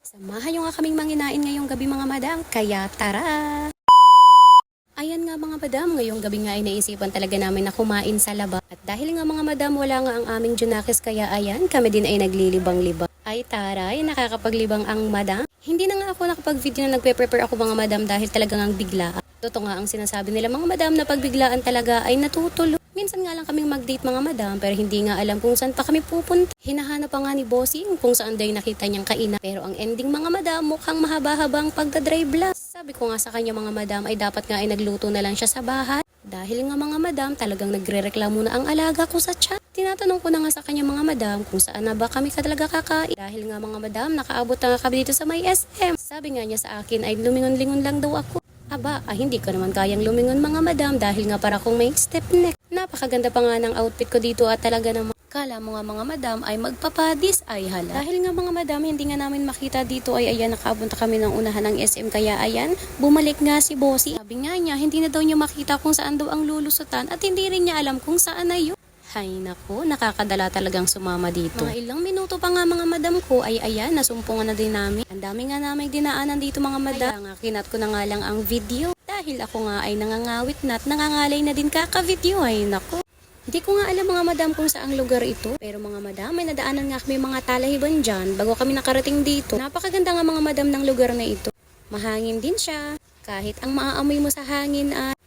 Samahan nyo nga kaming manginain ngayong gabi mga madam, kaya tara! Ayan nga mga madam, ngayong gabi nga ay naisipan talaga namin na kumain sa labas. At dahil nga mga madam, wala nga ang aming junakis kaya ayan, kami din ay naglilibang-libang. Ay taray, nakakapaglibang ang madam. Hindi na nga ako nakapag-video na nagpe-prepare ako mga madam dahil talagang ang bigla. Totoo nga ang sinasabi nila mga madam na pagbiglaan talaga ay natutulo. Minsan nga lang kaming mag-date mga madam pero hindi nga alam kung saan pa kami pupunta. Hinahanap pa nga ni Bossing kung saan daw nakita niyang kainan. Pero ang ending mga madam mukhang mahaba-habang pagka-drive blast. Sabi ko nga sa kanya mga madam ay dapat nga ay nagluto na lang siya sa bahay. Dahil nga mga madam talagang nagre-reklamo na ang alaga ko sa chat. Tinatanong ko na nga sa kanya mga madam kung saan na ba kami talaga kakain. Dahil nga mga madam nakaabot na nga kami dito sa may SM. Sabi nga niya sa akin ay lumingon-lingon lang daw ako. Aba, hindi ko naman kayang lumingon mga madam dahil nga para kong may step neck. Napakaganda pa nga ng outfit ko dito at talaga naman. Kala mo nga mga madam ay magpapadis ay hala. Dahil nga mga madam hindi nga namin makita dito ay ayan nakaabunta kami ng unahan ng SM kaya ayan bumalik nga si Bossy. Sabi nga niya hindi na daw niya makita kung saan daw ang lulusutan at hindi rin niya alam kung saan na yun. Hay nako, nakakadala talagang sumama dito. Mga ilang minuto pa nga mga madam ko ay ayan, nasumpungan na din namin. Ang dami nga namin dinaanan dito mga madam. Kaya nga kinat ko na nga lang ang video. Dahil ako nga ay nangangawit na at nangangalay na din kaka-video. Ay nako. Hindi ko nga alam mga madam kung saang lugar ito. Pero mga madam, may nadaanan nga kami mga talahiban dyan bago kami nakarating dito. Napakaganda nga mga madam ng lugar na ito. Mahangin din siya. Kahit ang maaamoy mo sa hangin ay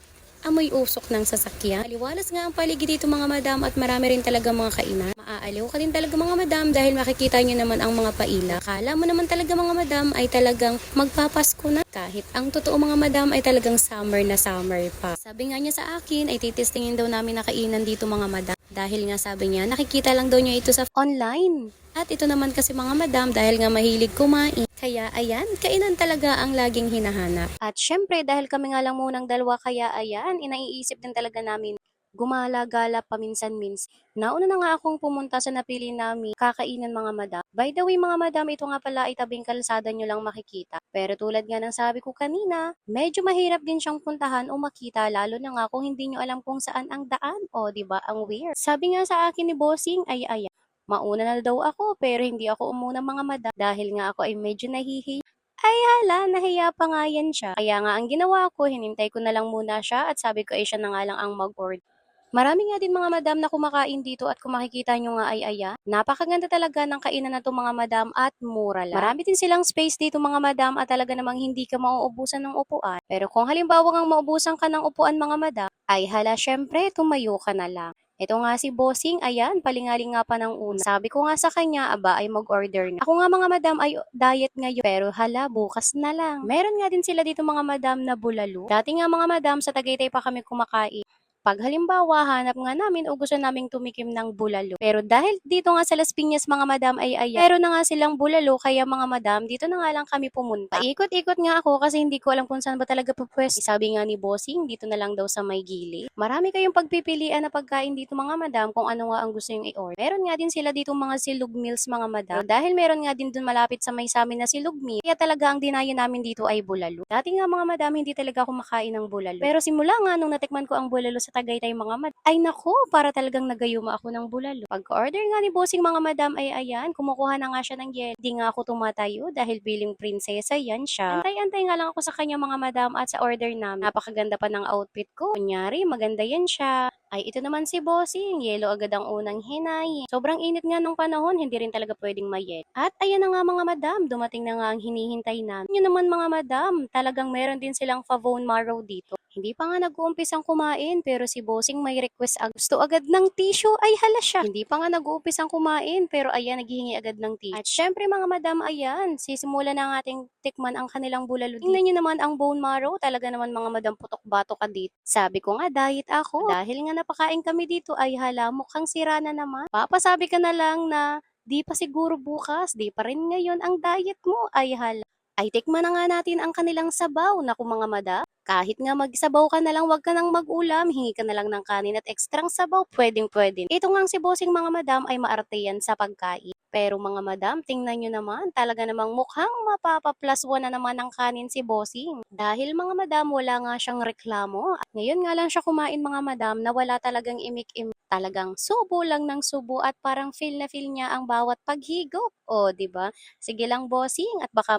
amoy usok ng sasakyan. Maliwalas nga ang paligid dito mga madam at marami rin talaga mga kainan. Maaaliw ka din talaga mga madam dahil makikita nyo naman ang mga paila. Akala mo naman talaga mga madam ay talagang magpapasko na. Kahit ang totoo mga madam ay talagang summer na summer pa. Sabi nga niya sa akin ay titistingin daw namin na kainan dito mga madam. Dahil nga sabi niya nakikita lang daw niya ito sa online. At ito naman kasi mga madam dahil nga mahilig kumain. Kaya ayan, kainan talaga ang laging hinahanap. At syempre dahil kami nga lang munang dalawa kaya ayan, inaiisip din talaga namin gumala-gala paminsan-mins. Nauna na nga akong pumunta sa napili namin kakainan mga madam. By the way mga madam, ito nga pala ay tabing kalsada nyo lang makikita. Pero tulad nga ng sabi ko kanina, medyo mahirap din siyang puntahan o makita lalo na nga kung hindi nyo alam kung saan ang daan. O ba diba, ang weird. Sabi nga sa akin ni Bossing ay ayan. Mauna na daw ako pero hindi ako umuna mga madam dahil nga ako ay medyo nahihiya. Ay hala, nahiya pa nga yan siya. Kaya nga ang ginawa ko, hinintay ko na lang muna siya at sabi ko ay siya na nga lang ang mag-order. Marami nga din mga madam na kumakain dito at kung makikita nyo nga ay ayan. Napakaganda talaga ng kainan na to mga madam at mura lang. Marami din silang space dito mga madam at talaga namang hindi ka mauubusan ng upuan. Pero kung halimbawa ngang maubusan ka ng upuan mga madam, ay hala syempre tumayo ka na lang. Ito nga si Bossing, ayan, palingaling nga pa ng una. Sabi ko nga sa kanya, aba ay mag-order na. Ako nga mga madam ay diet ngayon, pero hala, bukas na lang. Meron nga din sila dito mga madam na bulalo. Dati nga mga madam, sa Tagaytay pa kami kumakain. Pag halimbawa, hanap nga namin o gusto naming tumikim ng bulalo. Pero dahil dito nga sa Las Piñas mga madam ay ayan, meron na nga silang bulalo kaya mga madam, dito na nga lang kami pumunta. Paikot-ikot nga ako kasi hindi ko alam kung saan ba talaga pupwes. Sabi nga ni Bossing, dito na lang daw sa may gilid. Marami kayong pagpipilian na pagkain dito mga madam kung ano nga ang gusto yung i-order. Meron nga din sila dito mga silog meals mga madam. Dahil meron nga din dun malapit sa may samin na silog meal, kaya talaga ang dinayo namin dito ay bulalo. Dati nga mga madam, hindi talaga ako makain ng bulalo. Pero simula nga nung natikman ko ang bulalo sa Tagaytay mga madam, ay nako, para talagang nagayuma ako ng bulalo. Pagka-order nga ni Bossing mga madam ay ayan, kumukuha na nga siya ng yelo. Hindi nga ako tumatayo dahil biling prinsesa yan siya. Antay-antay nga lang ako sa kanya mga madam at sa order namin. Napakaganda pa ng outfit ko. Kunyari, maganda yan siya. Ay, ito naman si Bossing. Yelo agad ang unang hinay. Sobrang init nga nung panahon, hindi rin talaga pwedeng mayet. At ayan na nga mga madam, dumating na nga ang hinihintay namin. Yun naman mga madam, talagang meron din silang favone marrow dito. Hindi pa nga nag-uumpisang kumain pero si Bossing may request gusto agad ng tissue ay hala siya. Hindi pa nga nag-uumpisang kumain pero ayan naghihingi agad ng tissue. At syempre mga madam ayan, sisimula na ang ating tikman ang kanilang bulalo. Tingnan nyo naman ang bone marrow, talaga naman mga madam putok-bato ka dito. Sabi ko nga diet ako. Dahil nga napakain kami dito ay hala mukhang sira na naman. Papasabi ka na lang na di pa siguro bukas, di pa rin ngayon ang diet mo ay hala. Ay tikman na nga natin ang kanilang sabaw. Naku mga madam, kahit nga magsabaw ka na lang, wag ka nang mag-ulam, hingi ka na lang ng kanin at ekstrang sabaw, pwedeng-pwede. Ito nga si Bossing mga madam ay maarte yan sa pagkain. Pero mga madam, tingnan nyo naman, talaga namang mukhang mapapa-plus one na naman ang kanin si Bossing. Dahil mga madam, wala nga siyang reklamo. At ngayon nga lang siya kumain mga madam na wala talagang imik-imik. talagang subo lang ng subo at parang feel na feel niya ang bawat paghigop. O, 'di ba? Sige lang bossing at baka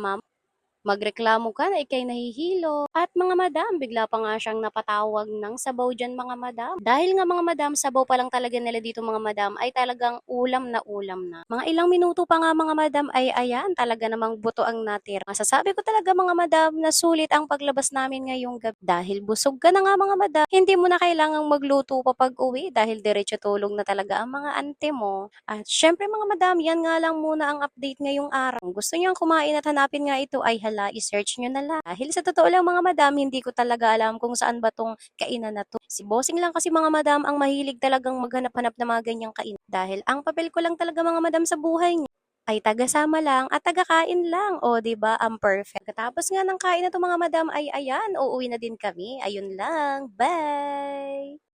magreklamo ka na ika'y nahihilo. At mga madam, bigla pa nga siyang napatawag ng sabaw dyan mga madam. Dahil nga mga madam, sabaw pa lang talaga nila dito mga madam ay talagang ulam na ulam na. Mga ilang minuto pa nga mga madam ay ayan, talaga namang buto ang natira. Masasabi ko talaga mga madam na sulit ang paglabas namin ngayong gabi. Dahil busog ka na nga mga madam, hindi mo na kailangang magluto pa pag uwi dahil diretso tulog na talaga ang mga ante mo. At syempre mga madam, yan nga lang muna ang update ngayong araw. Kung gusto niyang kumain at hanapin nga ito ay hala, i-search nyo na lang. Dahil sa totoo lang mga madam, hindi ko talaga alam kung saan ba tong kainan na to. Si bossing lang kasi mga madam ang mahilig talagang maghanap-hanap ng mga ganyang kainan. Dahil ang papel ko lang talaga mga madam sa buhay niya ay taga-sama lang at taga-kain lang. O, 'di ba? Ang perfect. Katapos nga ng kain na to mga madam ay ayan, uuwi na din kami. Ayun lang. Bye!